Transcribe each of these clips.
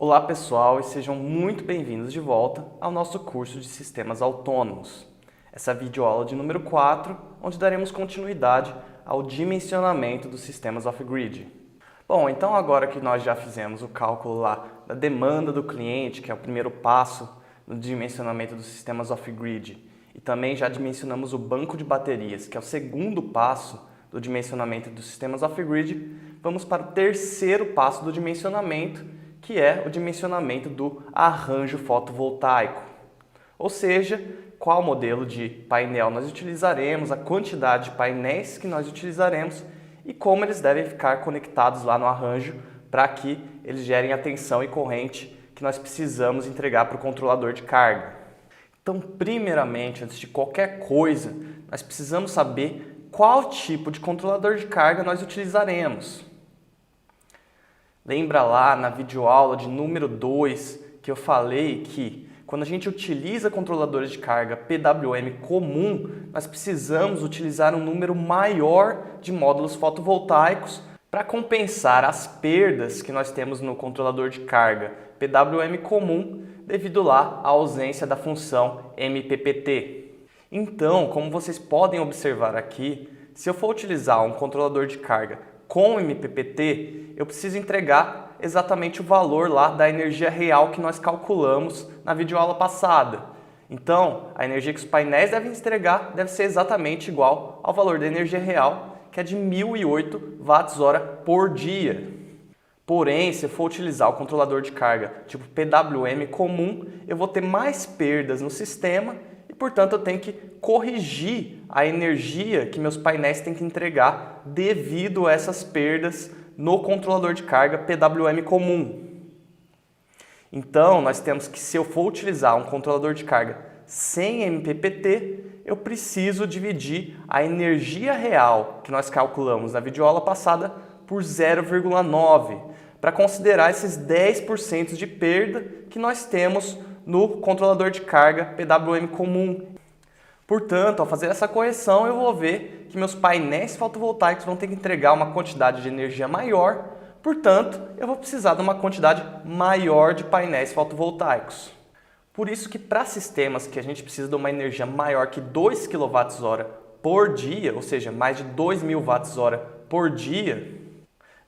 Olá pessoal e sejam muito bem-vindos de volta ao nosso curso de Sistemas Autônomos. Essa é a videoaula de número 4, onde daremos continuidade ao dimensionamento dos sistemas off-grid. Bom, então agora que nós já fizemos o cálculo lá da demanda do cliente, que é o primeiro passo no dimensionamento dos sistemas off-grid, e também já dimensionamos o banco de baterias, que é o segundo passo do dimensionamento dos sistemas off-grid, vamos para o terceiro passo do dimensionamento, que é o dimensionamento do arranjo fotovoltaico. Ou seja, qual modelo de painel nós utilizaremos, a quantidade de painéis que nós utilizaremos e como eles devem ficar conectados lá no arranjo para que eles gerem a tensão e corrente que nós precisamos entregar para o controlador de carga. Então, primeiramente, antes de qualquer coisa, nós precisamos saber qual tipo de controlador de carga nós utilizaremos. Lembra lá na videoaula de número 2 que eu falei que quando a gente utiliza controladores de carga PWM comum, nós precisamos utilizar um número maior de módulos fotovoltaicos para compensar as perdas que nós temos no controlador de carga PWM comum devido lá à ausência da função MPPT. Então, como vocês podem observar aqui, se eu for utilizar um controlador de carga com MPPT, eu preciso entregar exatamente o valor lá da energia real que nós calculamos na videoaula passada. Então, a energia que os painéis devem entregar deve ser exatamente igual ao valor da energia real, que é de 1.008 Wh por dia. Porém, se eu for utilizar o controlador de carga tipo PWM comum, eu vou ter mais perdas no sistema e, portanto, eu tenho que corrigir a energia que meus painéis têm que entregar devido a essas perdas no controlador de carga PWM comum. Então, nós temos que, se eu for utilizar um controlador de carga sem MPPT, eu preciso dividir a energia real que nós calculamos na videoaula passada por 0,9 para considerar esses 10% de perda que nós temos no controlador de carga PWM comum. Portanto, ao fazer essa correção, eu vou ver que meus painéis fotovoltaicos vão ter que entregar uma quantidade de energia maior, portanto, eu vou precisar de uma quantidade maior de painéis fotovoltaicos. Por isso que para sistemas que a gente precisa de uma energia maior que 2 kWh por dia, ou seja, mais de 2.000 Wh por dia,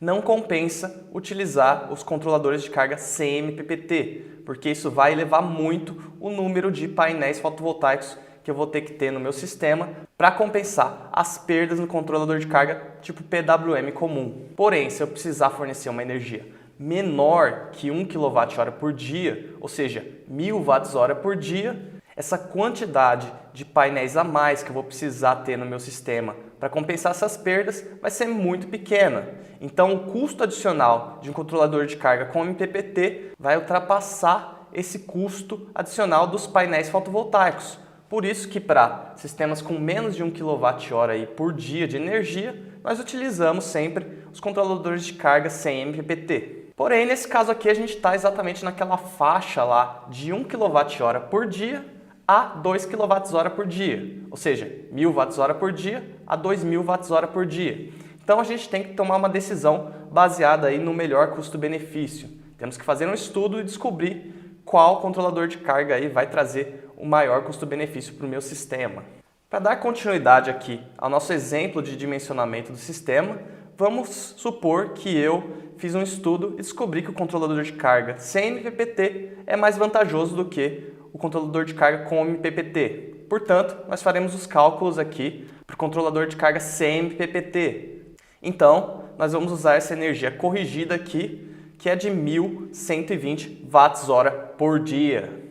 não compensa utilizar os controladores de carga sem MPPT, porque isso vai elevar muito o número de painéis fotovoltaicos que eu vou ter que ter no meu sistema para compensar as perdas no controlador de carga tipo PWM comum. Porém, se eu precisar fornecer uma energia menor que 1 kWh por dia, ou seja, 1.000 Wh por dia, essa quantidade de painéis a mais que eu vou precisar ter no meu sistema para compensar essas perdas vai ser muito pequena. Então, o custo adicional de um controlador de carga com MPPT vai ultrapassar esse custo adicional dos painéis fotovoltaicos. Por isso que para sistemas com menos de 1 kWh por dia de energia, nós utilizamos sempre os controladores de carga sem MPPT. Porém, nesse caso aqui, a gente está exatamente naquela faixa lá de 1 kWh por dia a 2 kWh por dia, ou seja, 1.000 Wh por dia a 2.000 Wh por dia. Então, a gente tem que tomar uma decisão baseada aí no melhor custo-benefício. Temos que fazer um estudo e descobrir qual controlador de carga aí vai trazer o maior custo-benefício para o meu sistema. Para dar continuidade aqui ao nosso exemplo de dimensionamento do sistema, vamos supor que eu fiz um estudo e descobri que o controlador de carga sem MPPT é mais vantajoso do que o controlador de carga com MPPT. Portanto, nós faremos os cálculos aqui para o controlador de carga sem MPPT. Então, nós vamos usar essa energia corrigida aqui, que é de 1.120 Wh por dia.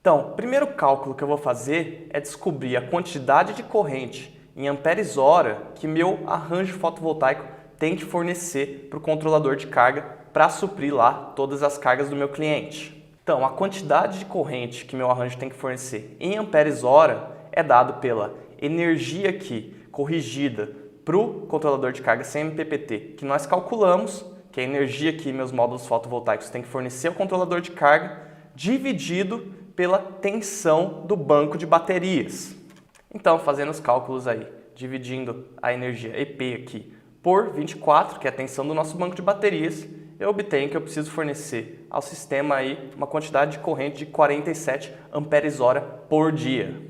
Então, o primeiro cálculo que eu vou fazer é descobrir a quantidade de corrente em amperes-hora que meu arranjo fotovoltaico tem que fornecer para o controlador de carga para suprir lá todas as cargas do meu cliente. Então, a quantidade de corrente que meu arranjo tem que fornecer em amperes-hora é dado pela energia aqui corrigida para o controlador de carga sem MPPT que nós calculamos, que é a energia que meus módulos fotovoltaicos têm que fornecer ao controlador de carga, dividido pela tensão do banco de baterias. Então, fazendo os cálculos aí, dividindo a energia EP aqui por 24, que é a tensão do nosso banco de baterias, eu obtenho que eu preciso fornecer ao sistema aí uma quantidade de corrente de 47 amperes-hora por dia.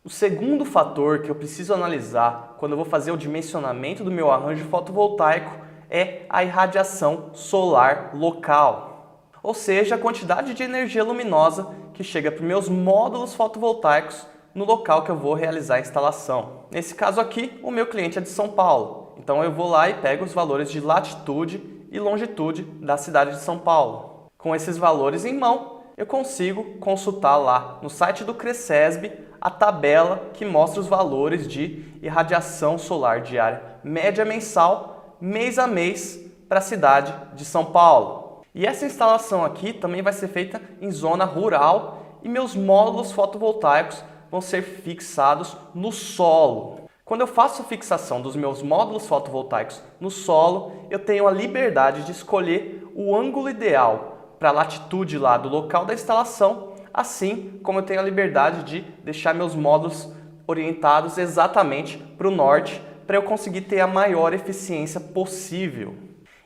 O segundo fator que eu preciso analisar quando eu vou fazer o dimensionamento do meu arranjo fotovoltaico é a irradiação solar local, ou seja, a quantidade de energia luminosa que chega para os meus módulos fotovoltaicos no local que eu vou realizar a instalação. Nesse caso aqui, o meu cliente é de São Paulo, então eu vou lá e pego os valores de latitude e longitude da cidade de São Paulo. Com esses valores em mão, eu consigo consultar lá no site do Cresesb a tabela que mostra os valores de irradiação solar diária média mensal, mês a mês, para a cidade de São Paulo. E essa instalação aqui também vai ser feita em zona rural e meus módulos fotovoltaicos vão ser fixados no solo. Quando eu faço a fixação dos meus módulos fotovoltaicos no solo, eu tenho a liberdade de escolher o ângulo ideal para a latitude lá do local da instalação, assim como eu tenho a liberdade de deixar meus módulos orientados exatamente para o norte, para eu conseguir ter a maior eficiência possível.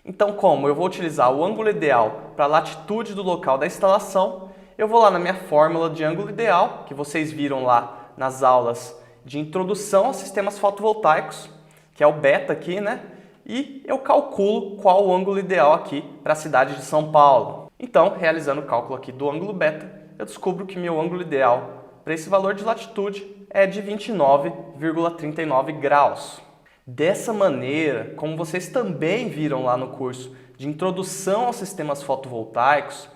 Então, como eu vou utilizar o ângulo ideal para a latitude do local da instalação, eu vou lá na minha fórmula de ângulo ideal, que vocês viram lá nas aulas de introdução a sistemas fotovoltaicos, que é o beta aqui, né? E eu calculo qual o ângulo ideal aqui para a cidade de São Paulo. Então, realizando o cálculo aqui do ângulo beta, eu descubro que meu ângulo ideal para esse valor de latitude é de 29,39 graus. Dessa maneira, como vocês também viram lá no curso de introdução aos sistemas fotovoltaicos,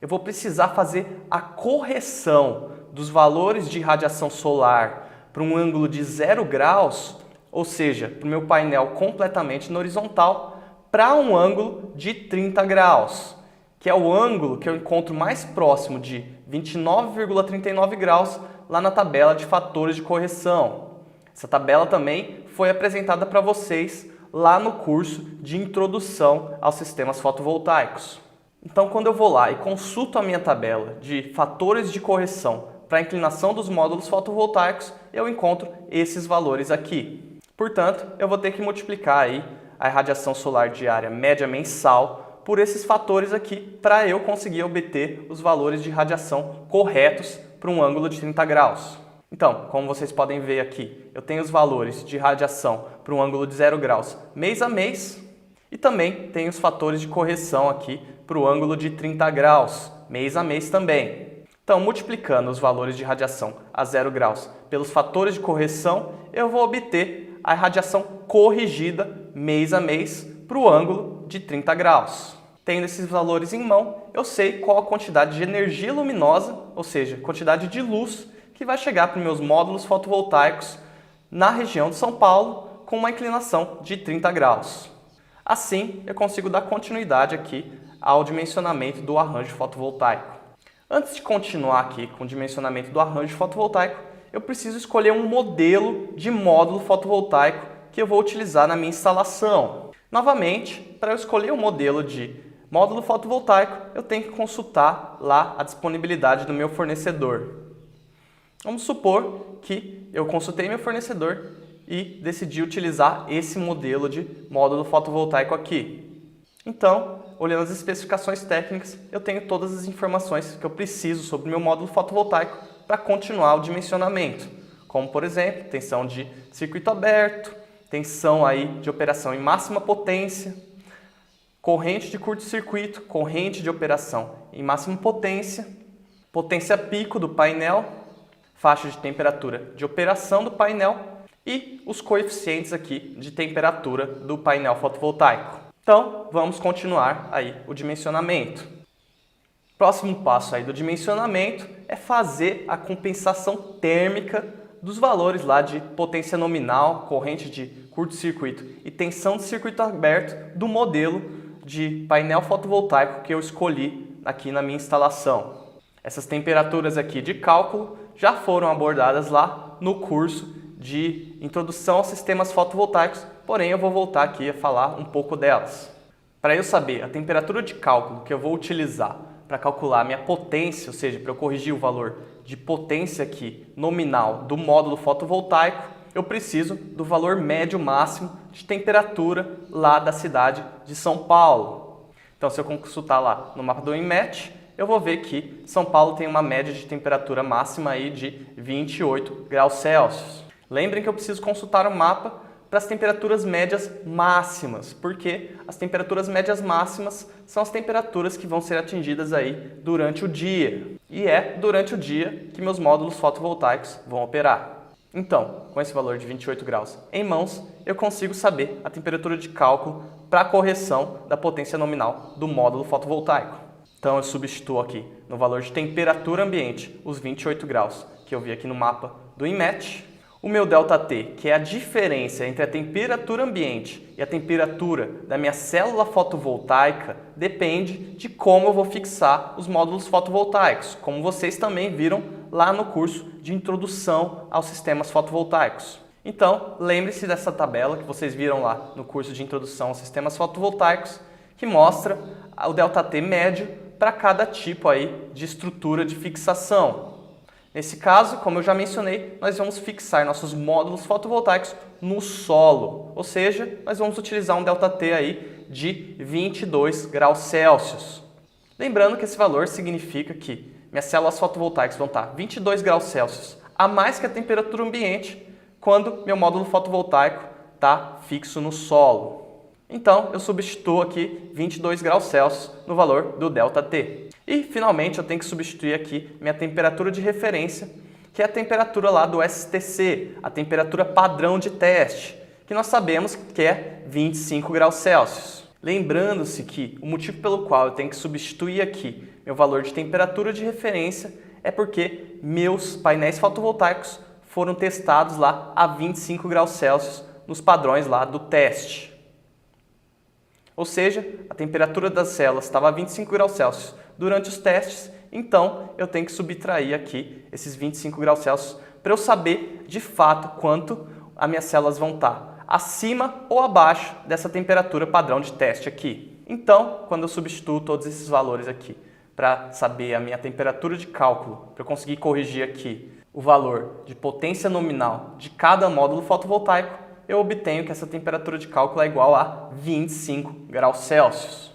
eu vou precisar fazer a correção dos valores de radiação solar para um ângulo de 0 graus, ou seja, para o meu painel completamente na horizontal, para um ângulo de 30 graus, que é o ângulo que eu encontro mais próximo de 29,39 graus lá na tabela de fatores de correção. Essa tabela também foi apresentada para vocês lá no curso de introdução aos sistemas fotovoltaicos. Então, quando eu vou lá e consulto a minha tabela de fatores de correção para a inclinação dos módulos fotovoltaicos, eu encontro esses valores aqui. Portanto, eu vou ter que multiplicar aí a irradiação solar diária média mensal por esses fatores aqui para eu conseguir obter os valores de radiação corretos para um ângulo de 30 graus. Então, como vocês podem ver aqui, eu tenho os valores de radiação para um ângulo de 0 graus mês a mês e também tenho os fatores de correção aqui para o ângulo de 30 graus mês a mês também. Então, multiplicando os valores de radiação a 0 graus pelos fatores de correção, eu vou obter a radiação corrigida mês a mês para o ângulo de 30 graus. Tendo esses valores em mão, eu sei qual a quantidade de energia luminosa, ou seja, quantidade de luz, que vai chegar para os meus módulos fotovoltaicos na região de São Paulo com uma inclinação de 30 graus. Assim, eu consigo dar continuidade aqui ao dimensionamento do arranjo fotovoltaico. Antes de continuar aqui com o dimensionamento do arranjo fotovoltaico, eu preciso escolher um modelo de módulo fotovoltaico que eu vou utilizar na minha instalação. Novamente, para eu escolher um modelo de módulo fotovoltaico, eu tenho que consultar lá a disponibilidade do meu fornecedor. Vamos supor que eu consultei meu fornecedor e decidi utilizar esse modelo de módulo fotovoltaico aqui. Então, olhando as especificações técnicas, eu tenho todas as informações que eu preciso sobre o meu módulo fotovoltaico para continuar o dimensionamento, como por exemplo, tensão de circuito aberto, tensão aí de operação em máxima potência, corrente de curto-circuito, corrente de operação em máxima potência, potência pico do painel, faixa de temperatura de operação do painel e os coeficientes aqui de temperatura do painel fotovoltaico. Então, vamos continuar aí o dimensionamento. Próximo passo aí do dimensionamento é fazer a compensação térmica dos valores lá de potência nominal, corrente de curto-circuito e tensão de circuito aberto do modelo de painel fotovoltaico que eu escolhi aqui na minha instalação. Essas temperaturas aqui de cálculo já foram abordadas lá no curso de introdução aos sistemas fotovoltaicos, porém eu vou voltar aqui a falar um pouco delas. Para eu saber a temperatura de cálculo que eu vou utilizar para calcular a minha potência, ou seja, para eu corrigir o valor de potência aqui nominal do módulo fotovoltaico, eu preciso do valor médio máximo de temperatura lá da cidade de São Paulo. Então, se eu consultar lá no mapa do INMET, eu vou ver que São Paulo tem uma média de temperatura máxima aí de 28 graus Celsius. Lembrem que eu preciso consultar o mapa para as temperaturas médias máximas, porque as temperaturas médias máximas são as temperaturas que vão ser atingidas aí durante o dia. E é durante o dia que meus módulos fotovoltaicos vão operar. Então, com esse valor de 28 graus em mãos, eu consigo saber a temperatura de cálculo para a correção da potência nominal do módulo fotovoltaico. Então, eu substituo aqui no valor de temperatura ambiente os 28 graus que eu vi aqui no mapa do INMET. O meu ΔT, que é a diferença entre a temperatura ambiente e a temperatura da minha célula fotovoltaica, depende de como eu vou fixar os módulos fotovoltaicos, como vocês também viram lá no curso de Introdução aos Sistemas Fotovoltaicos. Então, lembre-se dessa tabela que vocês viram lá no curso de Introdução aos Sistemas Fotovoltaicos, que mostra o ΔT médio para cada tipo aí de estrutura de fixação. Nesse caso, como eu já mencionei, nós vamos fixar nossos módulos fotovoltaicos no solo, ou seja, nós vamos utilizar um ΔT aí de 22 graus Celsius. Lembrando que esse valor significa que minhas células fotovoltaicas vão estar 22 graus Celsius a mais que a temperatura ambiente quando meu módulo fotovoltaico está fixo no solo. Então, eu substituo aqui 22 graus Celsius no valor do ΔT. E, finalmente, eu tenho que substituir aqui minha temperatura de referência, que é a temperatura lá do STC, a temperatura padrão de teste, que nós sabemos que é 25 graus Celsius. Lembrando-se que o motivo pelo qual eu tenho que substituir aqui meu valor de temperatura de referência é porque meus painéis fotovoltaicos foram testados lá a 25 graus Celsius nos padrões lá do teste. Ou seja, a temperatura das células estava a 25 graus Celsius durante os testes, então eu tenho que subtrair aqui esses 25 graus Celsius para eu saber de fato quanto as minhas células vão estar acima ou abaixo dessa temperatura padrão de teste aqui. Então, quando eu substituo todos esses valores aqui para saber a minha temperatura de cálculo, para eu conseguir corrigir aqui o valor de potência nominal de cada módulo fotovoltaico, eu obtenho que essa temperatura de cálculo é igual a 25 graus Celsius.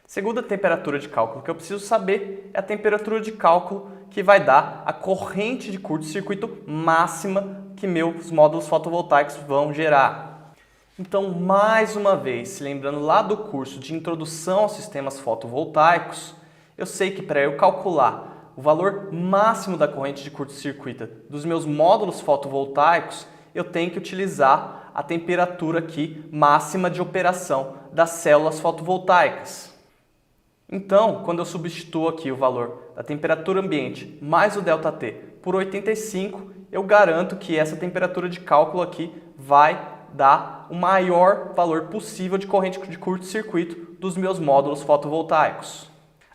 Segunda temperatura de cálculo que eu preciso saber é a temperatura de cálculo que vai dar a corrente de curto-circuito máxima que meus módulos fotovoltaicos vão gerar. Então, mais uma vez, se lembrando lá do curso de Introdução aos Sistemas Fotovoltaicos, eu sei que para eu calcular o valor máximo da corrente de curto-circuito dos meus módulos fotovoltaicos, eu tenho que utilizar a temperatura aqui máxima de operação das células fotovoltaicas. Então, quando eu substituo aqui o valor da temperatura ambiente mais o ΔT por 85, eu garanto que essa temperatura de cálculo aqui vai dar o maior valor possível de corrente de curto-circuito dos meus módulos fotovoltaicos.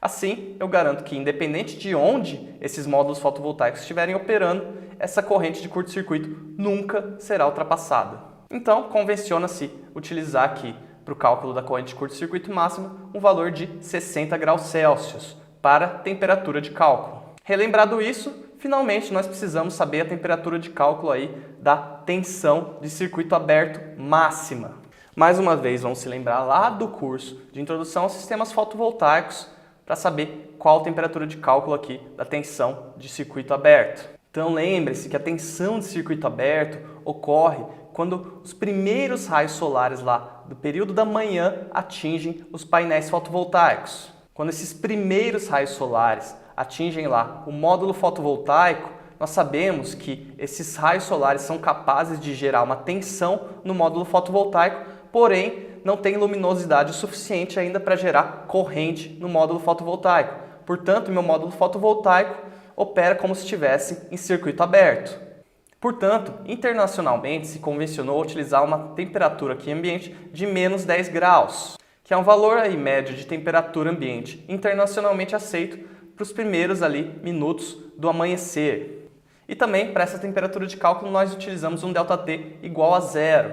Assim, eu garanto que, independente de onde esses módulos fotovoltaicos estiverem operando, essa corrente de curto-circuito nunca será ultrapassada. Então, convenciona-se utilizar aqui para o cálculo da corrente de curto-circuito máxima um valor de 60 graus Celsius para temperatura de cálculo. Relembrado isso, finalmente nós precisamos saber a temperatura de cálculo aí da tensão de circuito aberto máxima. Mais uma vez, vamos se lembrar lá do curso de Introdução aos Sistemas Fotovoltaicos para saber qual a temperatura de cálculo aqui da tensão de circuito aberto. Então lembre-se que a tensão de circuito aberto ocorre quando os primeiros raios solares lá do período da manhã atingem os painéis fotovoltaicos. Quando esses primeiros raios solares atingem lá o módulo fotovoltaico, nós sabemos que esses raios solares são capazes de gerar uma tensão no módulo fotovoltaico, porém não tem luminosidade suficiente ainda para gerar corrente no módulo fotovoltaico. Portanto, meu módulo fotovoltaico opera como se estivesse em circuito aberto. Portanto, internacionalmente se convencionou utilizar uma temperatura aqui ambiente de menos 10 graus, que é um valor aí médio de temperatura ambiente internacionalmente aceito para os primeiros ali minutos do amanhecer. E também para essa temperatura de cálculo nós utilizamos um ΔT igual a zero.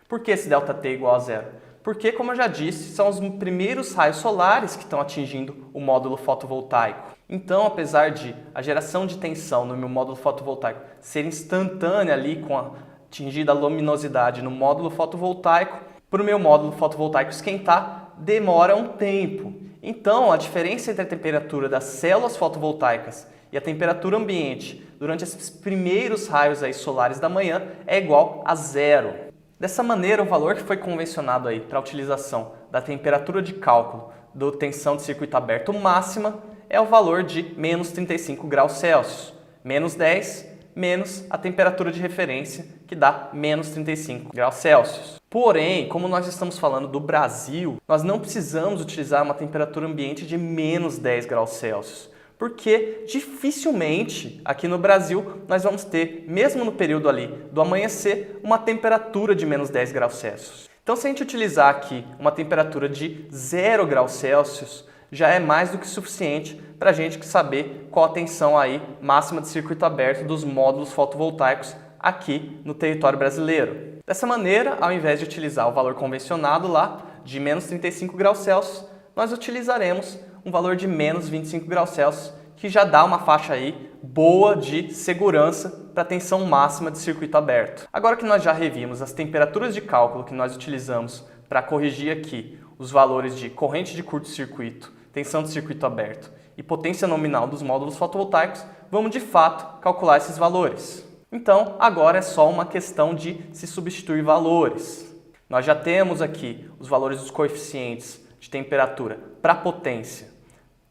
Por que esse ΔT igual a zero? Porque, como eu já disse, são os primeiros raios solares que estão atingindo o módulo fotovoltaico. Então, apesar de a geração de tensão no meu módulo fotovoltaico ser instantânea ali com a atingida luminosidade no módulo fotovoltaico, para o meu módulo fotovoltaico esquentar, demora um tempo. Então, a diferença entre a temperatura das células fotovoltaicas e a temperatura ambiente durante esses primeiros raios aí solares da manhã é igual a zero. Dessa maneira, o valor que foi convencionado aí para a utilização da temperatura de cálculo da tensão de circuito aberto máxima é o valor de menos 35 graus Celsius, menos 10, menos a temperatura de referência, que dá menos 35 graus Celsius. Porém, como nós estamos falando do Brasil, nós não precisamos utilizar uma temperatura ambiente de menos 10 graus Celsius, porque dificilmente aqui no Brasil nós vamos ter, mesmo no período ali do amanhecer, uma temperatura de menos 10 graus Celsius. Então, se a gente utilizar aqui uma temperatura de 0 graus Celsius, já é mais do que suficiente para a gente saber qual a tensão aí máxima de circuito aberto dos módulos fotovoltaicos aqui no território brasileiro. Dessa maneira, ao invés de utilizar o valor convencionado lá de menos 35 graus Celsius, nós utilizaremos um valor de menos 25 graus Celsius, que já dá uma faixa aí boa de segurança para a tensão máxima de circuito aberto. Agora que nós já revimos as temperaturas de cálculo que nós utilizamos para corrigir aqui os valores de corrente de curto-circuito, tensão de circuito aberto e potência nominal dos módulos fotovoltaicos, vamos de fato calcular esses valores. Então, agora é só uma questão de se substituir valores. Nós já temos aqui os valores dos coeficientes de temperatura para potência,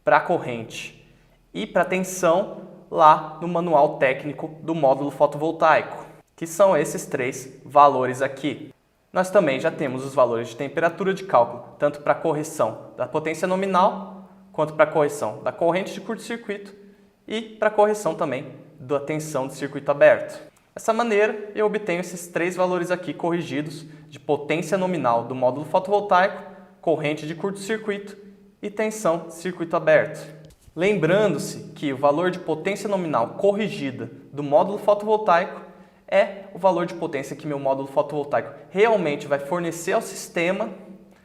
para corrente e para tensão lá no manual técnico do módulo fotovoltaico, que são esses três valores aqui. Nós também já temos os valores de temperatura de cálculo, tanto para a correção da potência nominal, quanto para a correção da corrente de curto-circuito e para a correção também da tensão de circuito aberto. Dessa maneira, eu obtenho esses três valores aqui corrigidos de potência nominal do módulo fotovoltaico, corrente de curto-circuito e tensão de circuito aberto. Lembrando-se que o valor de potência nominal corrigida do módulo fotovoltaico é o valor de potência que meu módulo fotovoltaico realmente vai fornecer ao sistema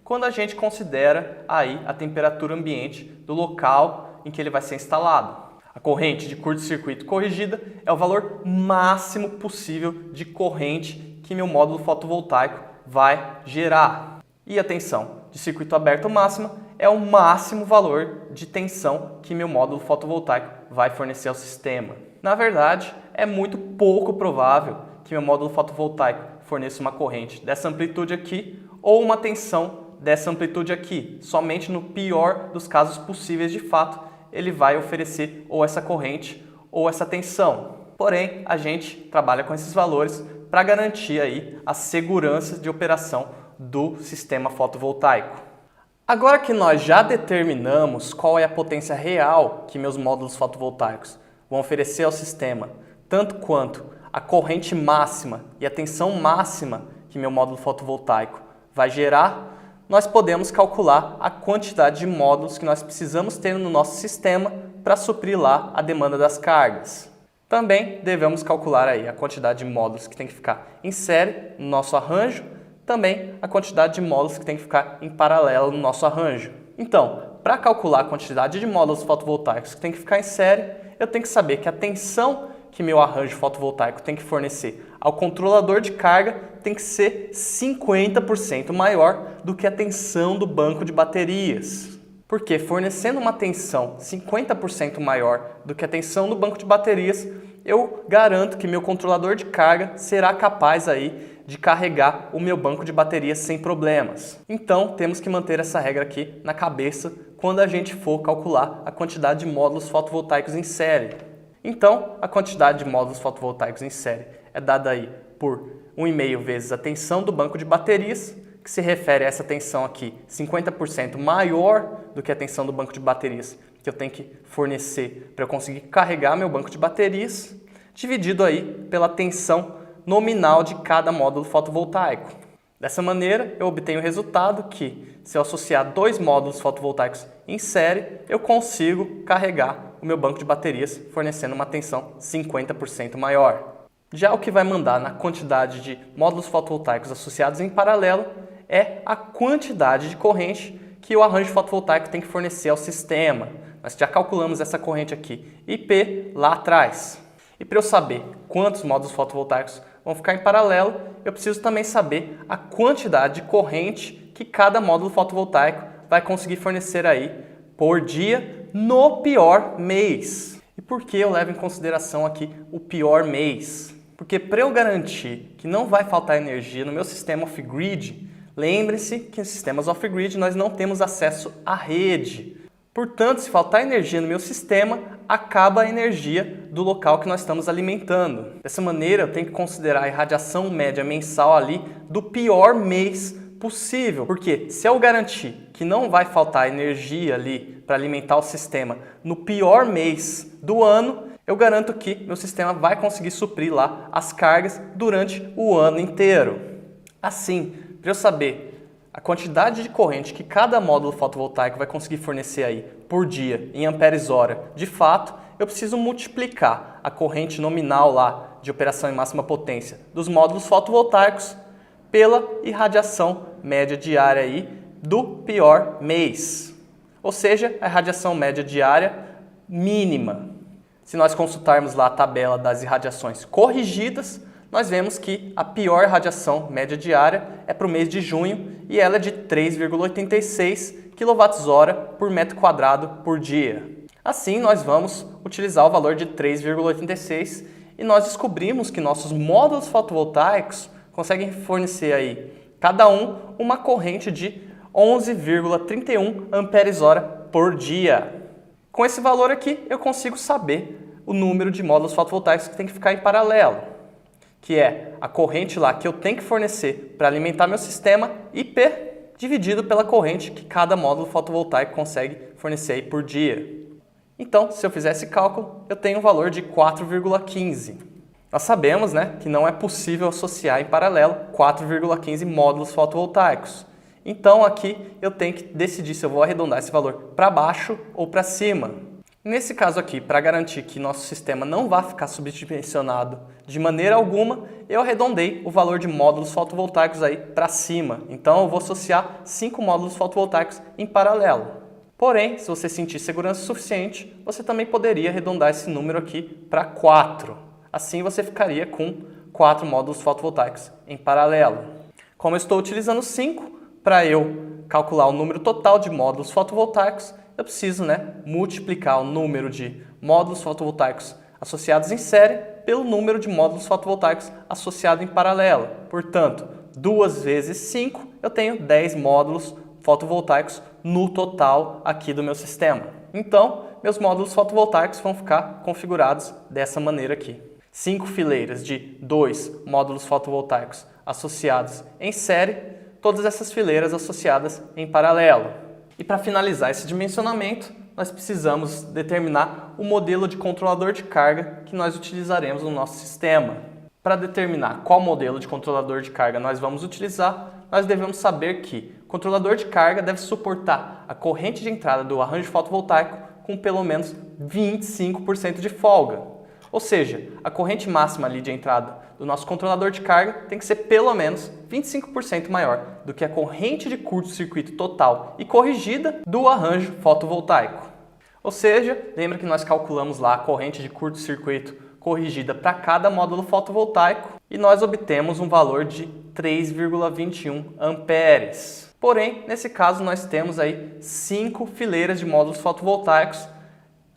quando a gente considera aí a temperatura ambiente do local em que ele vai ser instalado. A corrente de curto-circuito corrigida é o valor máximo possível de corrente que meu módulo fotovoltaico vai gerar. E a tensão de circuito aberto máxima é o máximo valor de tensão que meu módulo fotovoltaico vai fornecer ao sistema. Na verdade, é muito pouco provável que meu módulo fotovoltaico forneça uma corrente dessa amplitude aqui ou uma tensão dessa amplitude aqui. Somente no pior dos casos possíveis, de fato, ele vai oferecer ou essa corrente ou essa tensão. Porém, a gente trabalha com esses valores para garantir aí a segurança de operação do sistema fotovoltaico. Agora que nós já determinamos qual é a potência real que meus módulos fotovoltaicos vão oferecer ao sistema, tanto quanto a corrente máxima e a tensão máxima que meu módulo fotovoltaico vai gerar, nós podemos calcular a quantidade de módulos que nós precisamos ter no nosso sistema para suprir lá a demanda das cargas. Também devemos calcular aí a quantidade de módulos que tem que ficar em série no nosso arranjo, também a quantidade de módulos que tem que ficar em paralelo no nosso arranjo. Então, para calcular a quantidade de módulos fotovoltaicos que tem que ficar em série, eu tenho que saber que a tensão que meu arranjo fotovoltaico tem que fornecer ao controlador de carga tem que ser 50% maior do que a tensão do banco de baterias. Porque fornecendo uma tensão 50% maior do que a tensão do banco de baterias, eu garanto que meu controlador de carga será capaz aí de carregar o meu banco de baterias sem problemas. Então, temos que manter essa regra aqui na cabeça quando a gente for calcular a quantidade de módulos fotovoltaicos em série. Então, a quantidade de módulos fotovoltaicos em série é dada aí por 1,5 vezes a tensão do banco de baterias, que se refere a essa tensão aqui 50% maior do que a tensão do banco de baterias que eu tenho que fornecer para eu conseguir carregar meu banco de baterias, dividido aí pela tensão nominal de cada módulo fotovoltaico. Dessa maneira, eu obtenho o resultado que, se eu associar dois módulos fotovoltaicos em série, eu consigo carregar o meu banco de baterias fornecendo uma tensão 50% maior. Já o que vai mandar na quantidade de módulos fotovoltaicos associados em paralelo é a quantidade de corrente que o arranjo fotovoltaico tem que fornecer ao sistema. Nós já calculamos essa corrente aqui, IP, lá atrás. E para eu saber quantos módulos fotovoltaicos vão ficar em paralelo, eu preciso também saber a quantidade de corrente que cada módulo fotovoltaico vai conseguir fornecer aí por dia no pior mês. E por que eu levo em consideração aqui o pior mês? Porque para eu garantir que não vai faltar energia no meu sistema off-grid, lembre-se que em sistemas off-grid nós não temos acesso à rede. Portanto, se faltar energia no meu sistema, acaba a energia do local que nós estamos alimentando. Dessa maneira, eu tenho que considerar a irradiação média mensal ali do pior mês possível. Porque se eu garantir que não vai faltar energia ali para alimentar o sistema no pior mês do ano, eu garanto que meu sistema vai conseguir suprir lá as cargas durante o ano inteiro. Assim, para eu saber a quantidade de corrente que cada módulo fotovoltaico vai conseguir fornecer aí por dia em amperes-hora, de fato, eu preciso multiplicar a corrente nominal lá de operação em máxima potência dos módulos fotovoltaicos pela irradiação média diária aí do pior mês. Ou seja, a irradiação média diária mínima. Se nós consultarmos lá a tabela das irradiações corrigidas, nós vemos que a pior irradiação média diária é para o mês de junho e ela é de 3,86 kWh por metro quadrado por dia. Assim, nós vamos utilizar o valor de 3,86 e nós descobrimos que nossos módulos fotovoltaicos conseguem fornecer aí, cada um, uma corrente de 11,31 amperes-hora por dia. Com esse valor aqui, eu consigo saber o número de módulos fotovoltaicos que tem que ficar em paralelo, que é a corrente lá que eu tenho que fornecer para alimentar meu sistema IP dividido pela corrente que cada módulo fotovoltaico consegue fornecer aí por dia. Então, se eu fizer esse cálculo, eu tenho um valor de 4,15. Nós sabemos, né, que não é possível associar em paralelo 4,15 módulos fotovoltaicos. Então, aqui eu tenho que decidir se eu vou arredondar esse valor para baixo ou para cima. Nesse caso aqui, para garantir que nosso sistema não vai ficar subdimensionado de maneira alguma, eu arredondei o valor de módulos fotovoltaicos aí para cima. Então eu vou associar 5 módulos fotovoltaicos em paralelo. Porém, se você sentir segurança suficiente, você também poderia arredondar esse número aqui para 4. Assim você ficaria com 4 módulos fotovoltaicos em paralelo. Como eu estou utilizando 5, para eu calcular o número total de módulos fotovoltaicos, eu preciso, multiplicar o número de módulos fotovoltaicos associados em série pelo número de módulos fotovoltaicos associados em paralelo. Portanto, 2 vezes 5, eu tenho 10 módulos fotovoltaicos no total aqui do meu sistema. Então, meus módulos fotovoltaicos vão ficar configurados dessa maneira aqui. 5 fileiras de 2 módulos fotovoltaicos associados em série, todas essas fileiras associadas em paralelo. E para finalizar esse dimensionamento, nós precisamos determinar o modelo de controlador de carga que nós utilizaremos no nosso sistema. Para determinar qual modelo de controlador de carga nós vamos utilizar, nós devemos saber que o controlador de carga deve suportar a corrente de entrada do arranjo fotovoltaico com pelo menos 25% de folga. Ou seja, a corrente máxima ali de entrada do nosso controlador de carga tem que ser pelo menos 25% maior do que a corrente de curto-circuito total e corrigida do arranjo fotovoltaico. Ou seja, lembra que nós calculamos lá a corrente de curto-circuito corrigida para cada módulo fotovoltaico e nós obtemos um valor de 3,21 amperes. Porém, nesse caso nós temos aí 5 fileiras de módulos fotovoltaicos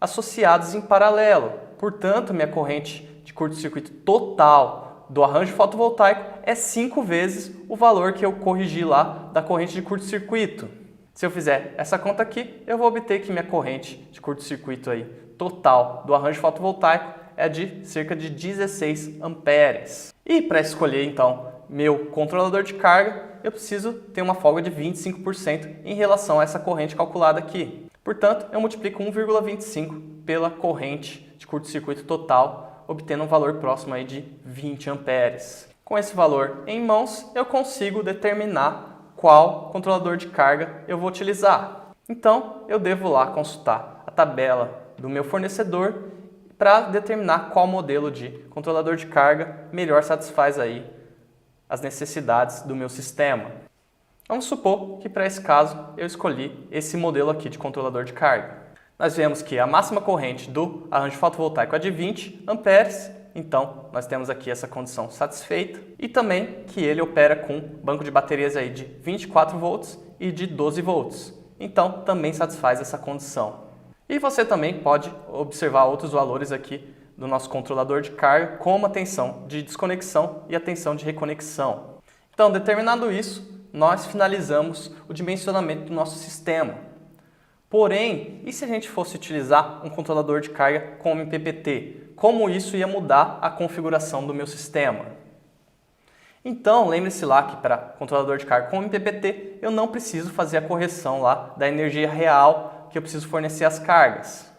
associados em paralelo. Portanto, minha corrente de curto-circuito total do arranjo fotovoltaico é 5 vezes o valor que eu corrigi lá da corrente de curto-circuito. Se eu fizer essa conta aqui, eu vou obter que minha corrente de curto-circuito aí total do arranjo fotovoltaico é de cerca de 16 amperes. E para escolher então meu controlador de carga, eu preciso ter uma folga de 25% em relação a essa corrente calculada aqui. Portanto, eu multiplico 1,25 pela corrente de curto-circuito total, obtendo um valor próximo aí de 20 amperes. Com esse valor em mãos, eu consigo determinar qual controlador de carga eu vou utilizar. Então, eu devo lá consultar a tabela do meu fornecedor para determinar qual modelo de controlador de carga melhor satisfaz aí as necessidades do meu sistema. Vamos supor que para esse caso eu escolhi esse modelo aqui de controlador de carga. Nós vemos que a máxima corrente do arranjo fotovoltaico é de 20 amperes, então nós temos aqui essa condição satisfeita e também que ele opera com banco de baterias aí de 24 volts e de 12 volts. então também satisfaz essa condição. E você também pode observar outros valores aqui do nosso controlador de carga, como a tensão de desconexão e a tensão de reconexão. Então, determinado isso, nós finalizamos o dimensionamento do nosso sistema. Porém, e se a gente fosse utilizar um controlador de carga com MPPT? Como isso ia mudar a configuração do meu sistema? Então, lembre-se lá que para controlador de carga com MPPT, eu não preciso fazer a correção lá da energia real que eu preciso fornecer às cargas.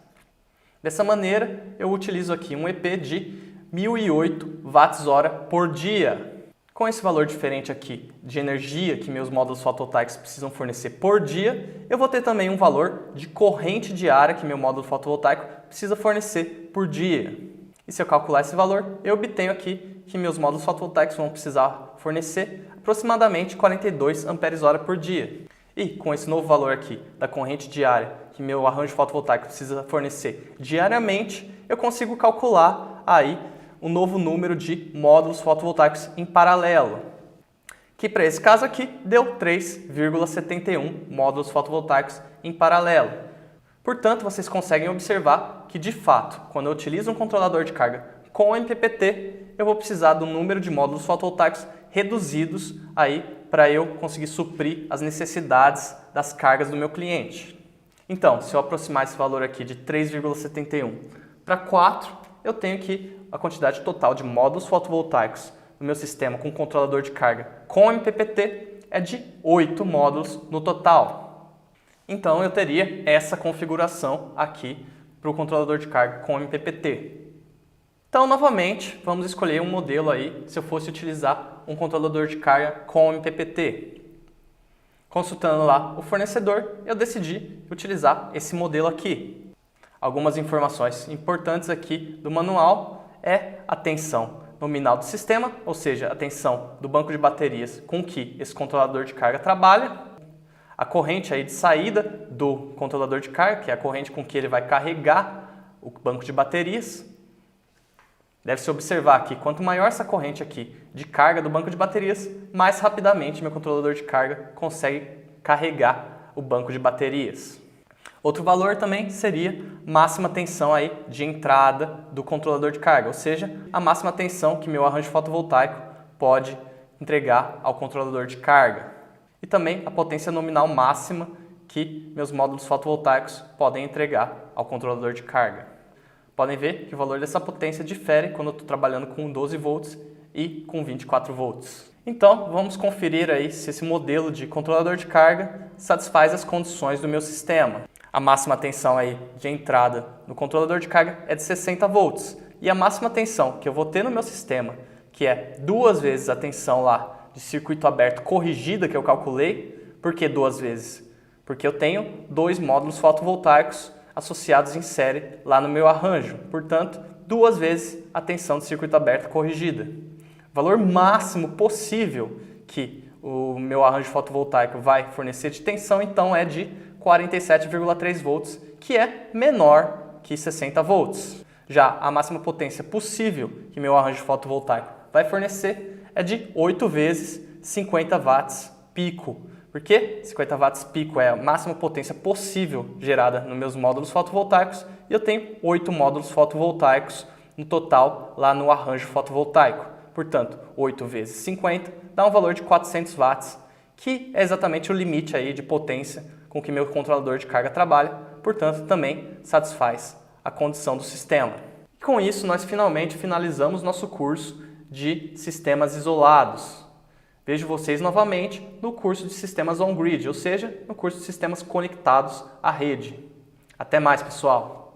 Dessa maneira, eu utilizo aqui um EP de 1008 watts-hora por dia. Com esse valor diferente aqui de energia que meus módulos fotovoltaicos precisam fornecer por dia, eu vou ter também um valor de corrente diária que meu módulo fotovoltaico precisa fornecer por dia. E se eu calcular esse valor, eu obtenho aqui que meus módulos fotovoltaicos vão precisar fornecer aproximadamente 42 amperes-hora por dia. E com esse novo valor aqui da corrente diária que meu arranjo fotovoltaico precisa fornecer diariamente, eu consigo calcular aí um novo número de módulos fotovoltaicos em paralelo, que para esse caso aqui deu 3,71 módulos fotovoltaicos em paralelo. Portanto, vocês conseguem observar que, de fato, quando eu utilizo um controlador de carga com MPPT, eu vou precisar do número de módulos fotovoltaicos reduzidos aí para eu conseguir suprir as necessidades das cargas do meu cliente. Então, se eu aproximar esse valor aqui de 3,71 para 4, eu tenho aqui a quantidade total de módulos fotovoltaicos no meu sistema com controlador de carga com MPPT é de 8 módulos no total. Então eu teria essa configuração aqui para o controlador de carga com MPPT. Então, novamente, vamos escolher um modelo aí se eu fosse utilizar um controlador de carga com MPPT. Consultando lá o fornecedor, eu decidi utilizar esse modelo aqui. Algumas informações importantes aqui do manual é a tensão nominal do sistema, ou seja, a tensão do banco de baterias com que esse controlador de carga trabalha, a corrente aí de saída do controlador de carga, que é a corrente com que ele vai carregar o banco de baterias. Deve-se observar que quanto maior essa corrente aqui de carga do banco de baterias, mais rapidamente meu controlador de carga consegue carregar o banco de baterias. Outro valor também seria máxima tensão aí de entrada do controlador de carga, ou seja, a máxima tensão que meu arranjo fotovoltaico pode entregar ao controlador de carga. E também a potência nominal máxima que meus módulos fotovoltaicos podem entregar ao controlador de carga. Podem ver que o valor dessa potência difere quando eu estou trabalhando com 12 volts e com 24 volts. Então, vamos conferir aí se esse modelo de controlador de carga satisfaz as condições do meu sistema. A máxima tensão aí de entrada no controlador de carga é de 60 volts. E a máxima tensão que eu vou ter no meu sistema, que é 2 vezes a tensão lá de circuito aberto corrigida que eu calculei. Por que 2 vezes? Porque eu tenho 2 módulos fotovoltaicos associados em série lá no meu arranjo. Portanto, 2 vezes a tensão de circuito aberto corrigida. O valor máximo possível que o meu arranjo fotovoltaico vai fornecer de tensão, então, é de 47,3 volts, que é menor que 60 volts. Já a máxima potência possível que meu arranjo fotovoltaico vai fornecer é de 8 vezes 50 watts pico. Por quê? 50 watts pico é a máxima potência possível gerada nos meus módulos fotovoltaicos e eu tenho 8 módulos fotovoltaicos no total lá no arranjo fotovoltaico. Portanto, 8 vezes 50 dá um valor de 400 watts, que é exatamente o limite aí de potência com que meu controlador de carga trabalha, portanto, também satisfaz a condição do sistema. E com isso, nós finalmente finalizamos nosso curso de sistemas isolados. Vejo vocês novamente no curso de sistemas on-grid, ou seja, no curso de sistemas conectados à rede. Até mais, pessoal!